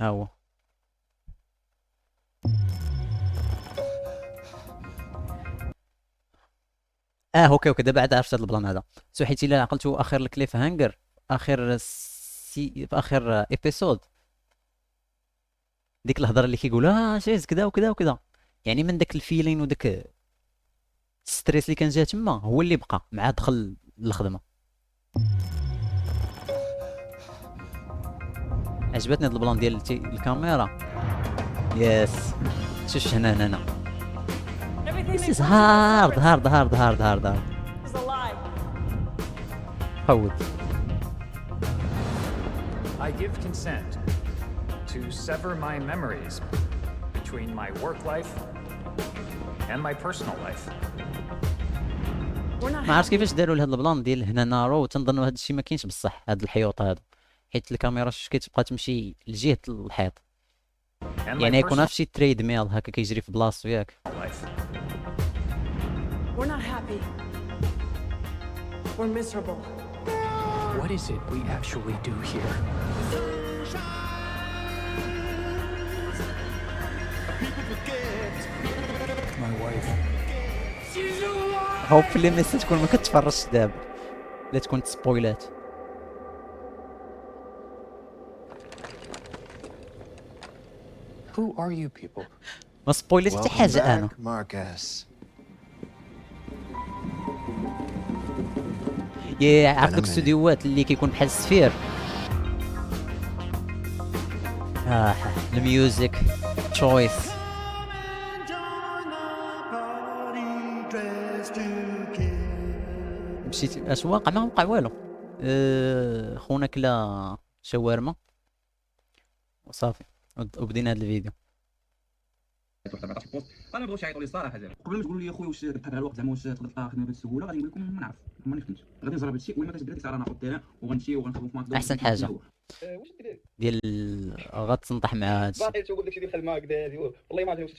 ها هو. اوكي اوكي، دابا عاد عرفت هاد البلان هذا. سو حيت الا عقلتو اخر الكليف هانجر، اخر في اخر ايبيسود، ديك الهضره اللي كيقول شيز كذا وكذا وكذا، يعني من داك الفيلين وداك الستريس اللي كان جا تما هو اللي بقى مع دخل الخدمه. عجبتني هاد البلان ديال الكاميرا. يس. شوف هنا هنا هنا. This is hard hard hard hard hard hard. حود. I give consent to sever my memories between my work life and my personal life. ما عرفت كيفاش داروا لهاد البلان ديال هنا نارو، تنظنوا هاد الشيء ما كاينش بصح، هاد الحيوط هادو، حيت الكاميرا كتبقى تمشي لجهة الحيط، And my يعني يكون personal في شي تريد ميل هكا كيجري في بلاصتو ياك. life. We're not happy. We're miserable. What is it we actually do here? My wife. هوبفلي الناس تكون ما كتفرجش دابا، لا تكون تسبويلات. Who are you people? ما سبويلت حتى حاجه انا. Marcus. يا عرفت دوك الاستوديوهات اللي كيكون بحال السفير. الميوزك تشويس. مشيت اش واقع؟ ما وقع والو. خونا كلا شاورما وصافي، وبدينا هذا الفيديو. واحد البارطاج في البوست، انا بغيت يعيطوا لي الصراحه زعما قبل ما تقولوا لي اخويا واش كتبحث على الوقت زعما واش تقدر تلقى خدمه بسهوله، غادي نقول لكم ما نعرف، ما نفهمش، غادي نجرب هادشي وإلا ما كتبدا ديك الساعه ناخذ التيران وغنمشي وغنخدم في ماكدونالدز. احسن حاجه واش دير ديال غتنطح مع هادشي. باقي تقول داكشي ديال الخدمه هكذا والله ما عرفت